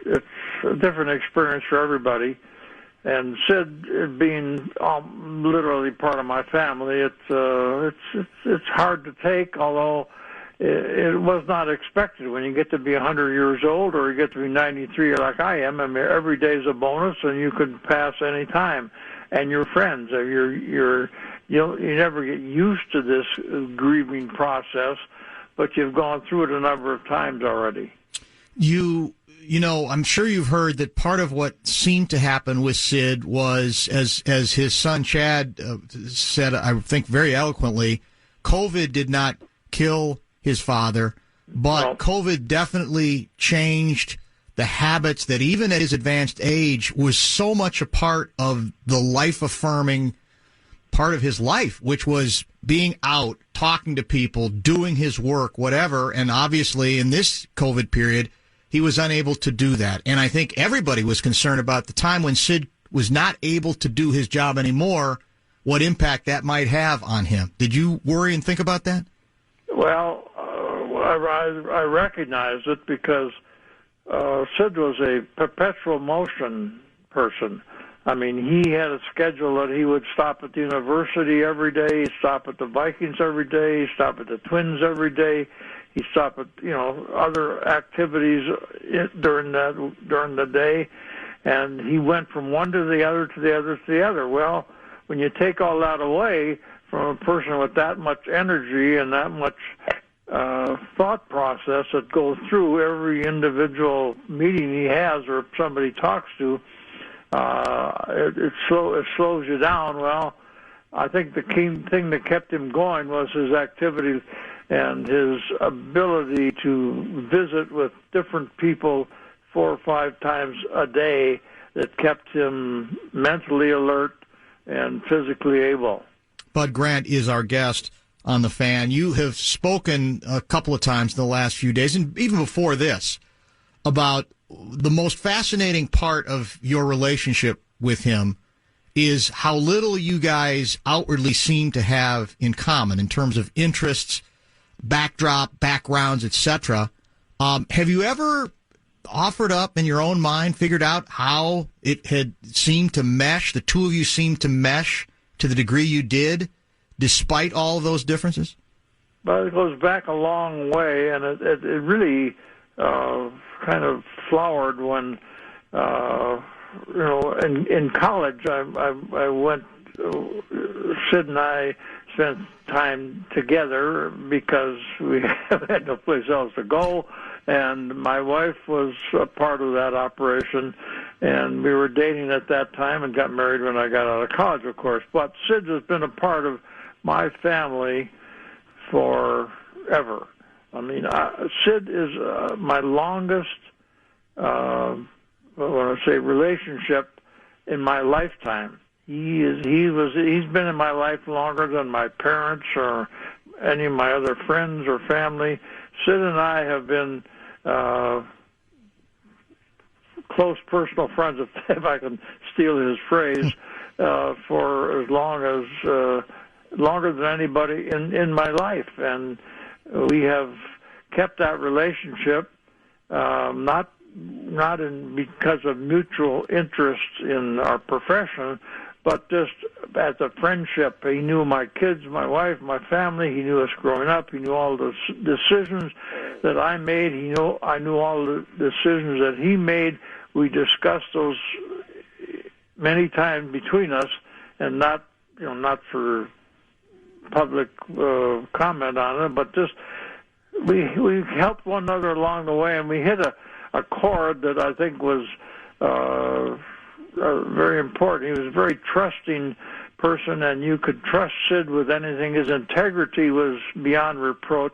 it's a different experience for everybody. And Sid being literally part of my family, it's hard to take, although it was not expected. When you get to be 100 years old or you get to be 93 like I am, I mean, every day is a bonus, and you could pass any time. And your friends, you never get used to this grieving process, but you've gone through it a number of times already. You know, I'm sure you've heard that part of what seemed to happen with Sid was, as his son Chad said, I think very eloquently, COVID did not kill his father, but COVID definitely changed the habits that even at his advanced age was so much a part of the life-affirming part of his life, which was being out, talking to people, doing his work, whatever. And obviously in this COVID period, he was unable to do that. And I think everybody was concerned about the time when Sid was not able to do his job anymore, what impact that might have on him. Did you worry and think about that? Well, I recognize it because Sid was a perpetual motion person. I mean, he had a schedule that he would stop at the university every day, he'd stop at the Vikings every day, he'd stop at the Twins every day, he'd stop at, other activities during the day, and he went from one to the other to the other to the other. Well, when you take all that away from a person with that much energy and that much thought process that goes through every individual meeting he has or somebody talks to, it slows you down. Well, I think the key thing that kept him going was his activity and his ability to visit with different people 4 or 5 times a day that kept him mentally alert and physically able. Bud Grant is our guest on The Fan. You have spoken a couple of times in the last few days, and even before this, about the most fascinating part of your relationship with him is how little you guys outwardly seem to have in common in terms of interests, backdrop, backgrounds, etc. Have you ever offered up in your own mind, figured out how it had seemed to mesh, the two of you seemed to mesh to the degree you did, despite all of those differences? Well, it goes back a long way, and it really kind of flowered when, in college I went, Sid and I spent time together because we had no place else to go, and my wife was a part of that operation, and we were dating at that time and got married when I got out of college, of course. But Sid has been a part of my family forever. I mean, Sid is my longest, relationship in my lifetime. He's been in my life longer than my parents or any of my other friends or family. Sid and I have been close personal friends, if I can steal his phrase, for as longer than anybody in my life, and we have kept that relationship, not because of mutual interest in our profession, but just as a friendship. He knew my kids, my wife, my family. He knew us growing up. He knew all the decisions that I made. I knew all the decisions that he made. We discussed those many times between us, and not for public comment on it, but just we helped one another along the way, and we hit a chord that I think was very important. He was a very trusting person, and you could trust Sid with anything. His integrity was beyond reproach.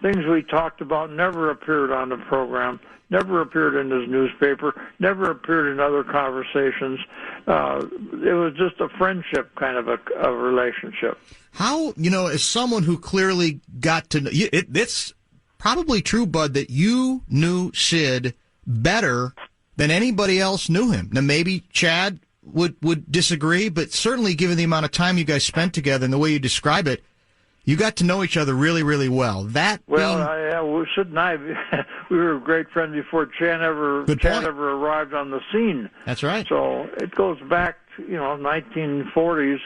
Things we talked about never appeared on the program, never appeared in his newspaper, never appeared in other conversations. It was just a friendship kind of a relationship. How, as someone who clearly got to know, it's probably true, Bud, that you knew Sid better than anybody else knew him. Now, maybe Chad would disagree, but certainly given the amount of time you guys spent together and the way you describe it, You got to know each other really, really well. Sid and I, we were great friends before Chad ever arrived on the scene. That's right. So it goes back to 1940s,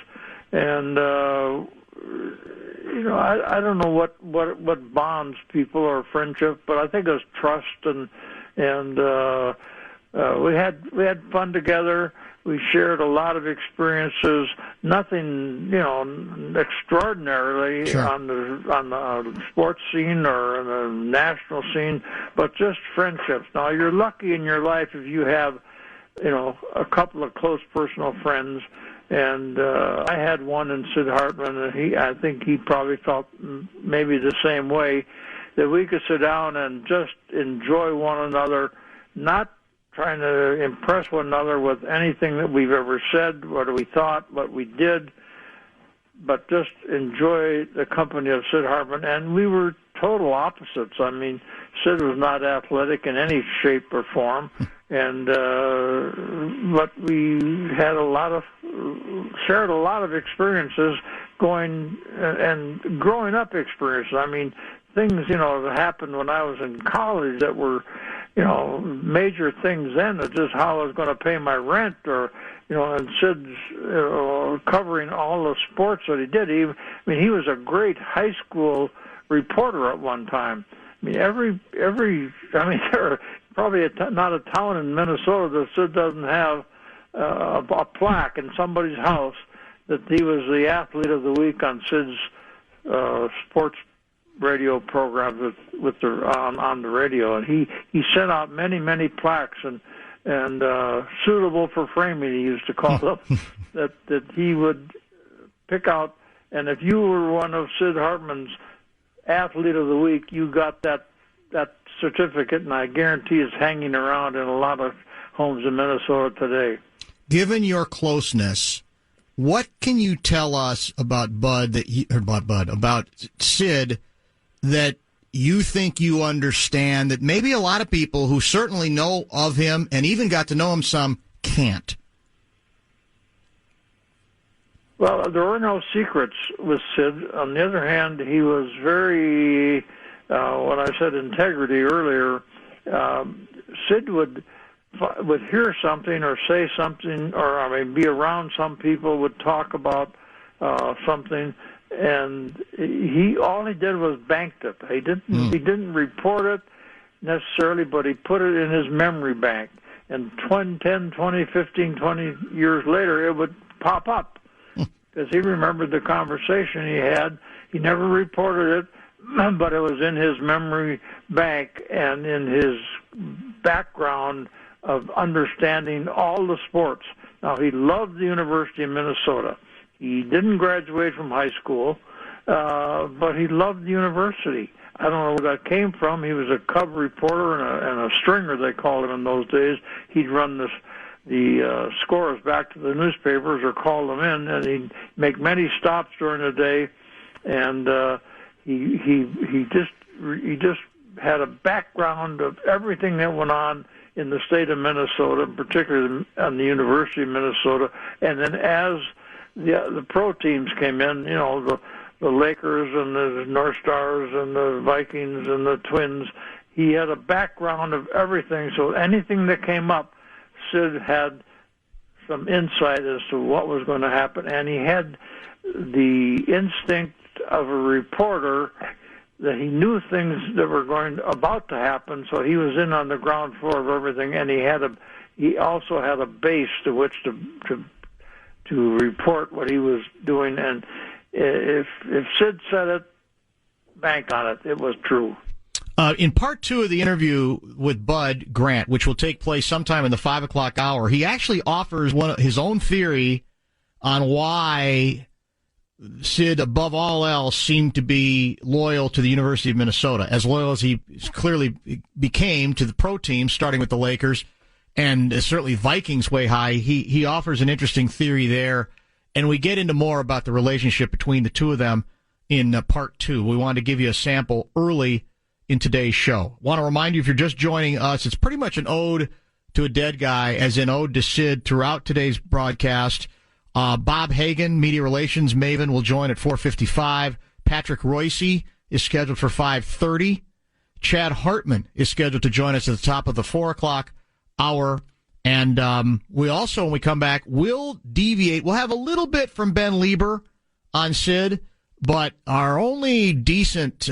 and I don't know what bonds people or friendship, but I think it was trust, and we had fun together. We shared a lot of experiences. Nothing, extraordinarily on the sports scene or on the national scene, but just friendships. Now, you're lucky in your life if you have, a couple of close personal friends. And I had one in Sid Hartman, and I think he probably felt maybe the same way, that we could sit down and just enjoy one another, not trying to impress one another with anything that we've ever said, what we thought, what we did, but just enjoy the company of Sid Hartman. And we were total opposites. I mean, Sid was not athletic in any shape or form, and but we had shared a lot of experiences growing up experiences. I mean, things that happened when I was in college that were major things then, just how I was going to pay my rent, or and Sid's covering all the sports that he did. He was a great high school reporter at one time. I mean, there are probably not a town in Minnesota that Sid doesn't have a plaque in somebody's house that he was the athlete of the week on Sid's sports radio programs on the radio, and he sent out many plaques and suitable for framing, he used to call them, that he would pick out. And if you were one of Sid Hartman's athlete of the week, you got that certificate, and I guarantee it's hanging around in a lot of homes in Minnesota today. Given your closeness, what can you tell us about about Sid that you think you understand that maybe a lot of people who certainly know of him and even got to know him some can't? Well, there were no secrets with Sid. On the other hand, he was very, when I said integrity earlier, Sid would hear something or say something, or be around some people, would talk about something, and all he did was banked it. He didn't report it necessarily, but he put it in his memory bank. And 10, 20, 15, 20 years later, it would pop up because he remembered the conversation he had. He never reported it, but it was in his memory bank and in his background of understanding all the sports. Now, he loved the University of Minnesota. He didn't graduate from high school, but he loved the university. I don't know where that came from. He was a cub reporter and a stringer, they called him in those days. He'd run the scores back to the newspapers or call them in, and he'd make many stops during the day. And he just had a background of everything that went on in the state of Minnesota, particularly on the University of Minnesota. And then as the pro teams came in, the Lakers and the North Stars and the Vikings and the Twins, he had a background of everything. So anything that came up, Sid had some insight as to what was going to happen, and he had the instinct of a reporter that he knew things that were about to happen, so he was in on the ground floor of everything, and he also had a base to which to report what he was doing. And if Sid said it, bank on it. It was true. In part two of the interview with Bud Grant, which will take place sometime in the 5 o'clock hour, he actually offers his own theory on why Sid, above all else, seemed to be loyal to the University of Minnesota, as loyal as he clearly became to the pro team, starting with the Lakers, and certainly Vikings way high. He offers an interesting theory there, and we get into more about the relationship between the two of them in part two. We wanted to give you a sample early in today's show. Want to remind you, if you're just joining us, it's pretty much an ode to a dead guy, as in ode to Sid throughout today's broadcast. Bob Hagan, media relations maven, will join at 4:55. Patrick Royce is scheduled for 5:30. Chad Hartman is scheduled to join us at the top of the 4 o'clock hour. And we also, when we come back, we'll deviate. We'll have a little bit from Ben Lieber on Sid, but our only decent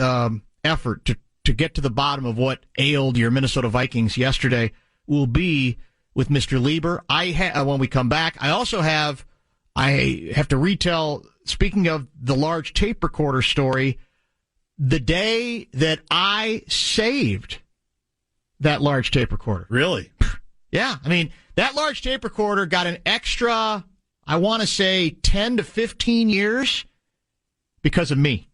effort to get to the bottom of what ailed your Minnesota Vikings yesterday will be with Mr. Lieber. When we come back, I have to retell, speaking of the large tape recorder story, the day that I saved that large tape recorder. Really? Yeah. I mean, that large tape recorder got an extra, I want to say, 10 to 15 years because of me.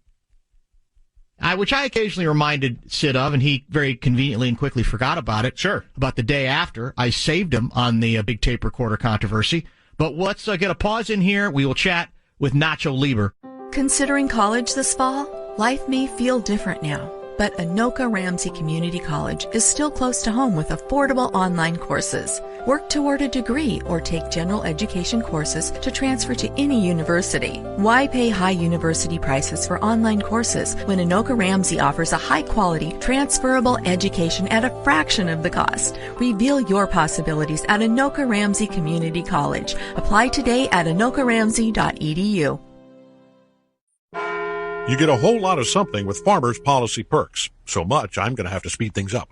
Which I occasionally reminded Sid of, and he very conveniently and quickly forgot about it. Sure. About the day after. I saved him on the big tape recorder controversy. But let's get a pause in here. We will chat with Nacho Lieber. Considering college this fall? Life may feel different now, but Anoka Ramsey Community College is still close to home with affordable online courses. Work toward a degree or take general education courses to transfer to any university. Why pay high university prices for online courses when Anoka Ramsey offers a high-quality, transferable education at a fraction of the cost? Reveal your possibilities at Anoka Ramsey Community College. Apply today at anokaramsey.edu. You get a whole lot of something with Farmers Policy Perks. So much, I'm going to have to speed things up.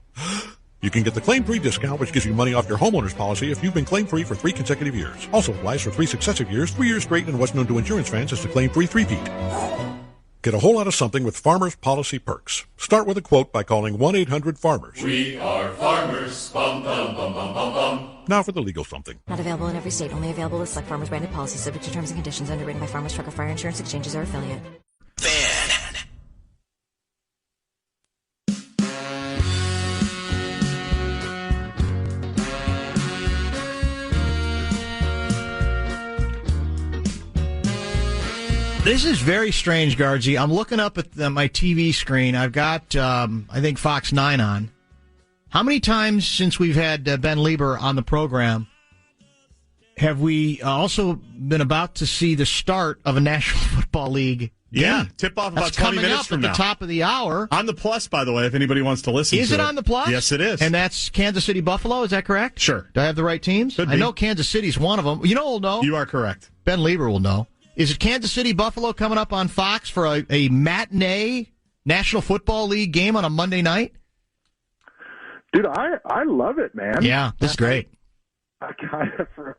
You can get the claim-free discount, which gives you money off your homeowner's policy if you've been claim-free for 3 consecutive years. Also applies for 3 successive years, 3 years straight, and what's known to insurance fans as the claim-free three-peat. Get a whole lot of something with Farmers Policy Perks. Start with a quote by calling 1-800-FARMERS. We are farmers. Bum, bum, bum, bum, bum, bum. Now for the legal something. Not available in every state. Only available with select Farmers branded policies subject to terms and conditions underwritten by Farmers Truck or Fire Insurance Exchanges or affiliate. This is very strange, Guardsy. I'm looking up at my TV screen. I've got, I think, Fox 9 on. How many times since we've had Ben Lieber on the program have we also been about to see the start of a National Football League game? Yeah, tip off about 20 minutes from now. At the top of the hour. On the Plus, by the way, if anybody wants to listen to it. Is it on the Plus? Yes, it is. And that's Kansas City Buffalo, is that correct? Sure. Do I have the right teams? Could be. I know Kansas City's one of them. You know who'll know? You are correct. Ben Lieber will know. Is it Kansas City Buffalo coming up on Fox for a matinee National Football League game on a Monday night? Dude, I love it, man. Yeah, this is great. I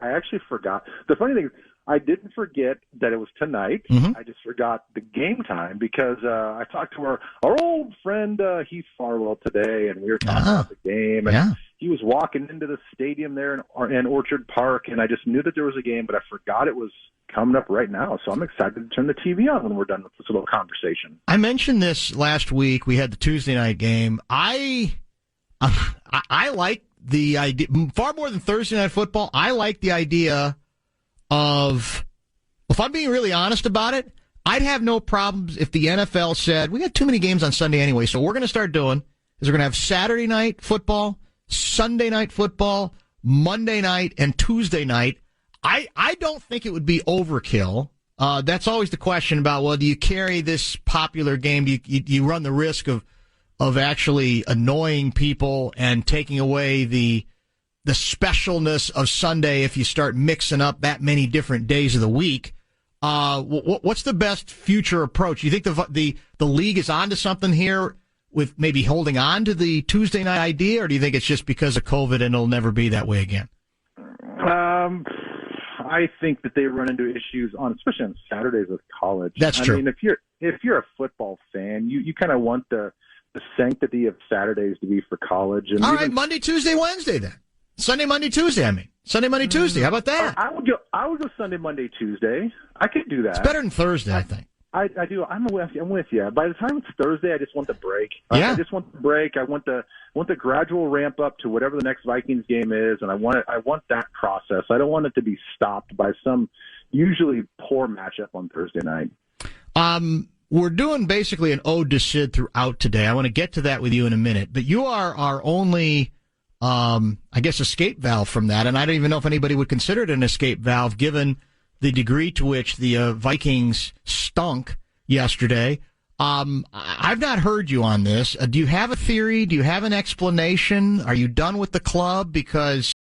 actually forgot. The funny thing is, I didn't forget that it was tonight. Mm-hmm. I just forgot the game time because I talked to our old friend Heath Farwell today, and we were talking about the game. And he was walking into the stadium there in Orchard Park, and I just knew that there was a game, but I forgot it was coming up right now. So I'm excited to turn the TV on when we're done with this little conversation. I mentioned this last week. We had the Tuesday night game. I like the idea, far more than Thursday Night Football, I like the idea of, if I'm being really honest about it, I'd have no problems if the NFL said, we got too many games on Sunday anyway, so what we're going to start doing is we're going to have Saturday night football, Sunday night football, Monday night, and Tuesday night. I don't think it would be overkill. That's always the question about, well, do you carry this popular game? Do you run the risk of actually annoying people and taking away the specialness of Sunday if you start mixing up that many different days of the week? What's the best future approach? Do you think the league is onto something here with maybe holding on to the Tuesday night idea, or do you think it's just because of COVID and it'll never be that way again? I think that they run into issues especially on Saturdays with college. That's true. I mean, if you're a football fan, you kind of want the sanctity of Saturdays to be for college. And all right, Monday, Tuesday, Wednesday then. Sunday, Monday, Tuesday, Sunday, Monday, Tuesday. How about that? I would go Sunday, Monday, Tuesday. I could do that. It's better than Thursday, I think. I do. I'm with you. By the time it's Thursday, I just want the break. Yeah. I just want the break. I want the gradual ramp up to whatever the next Vikings game is, and I want that process. I don't want it to be stopped by some usually poor matchup on Thursday night. We're doing basically an ode to Sid throughout today. I want to get to that with you in a minute, but you are our only, I guess, escape valve from that, and I don't even know if anybody would consider it an escape valve given the degree to which the Vikings stunk yesterday. I've not heard you on this. Do you have a theory? Do you have an explanation? Are you done with the club? Because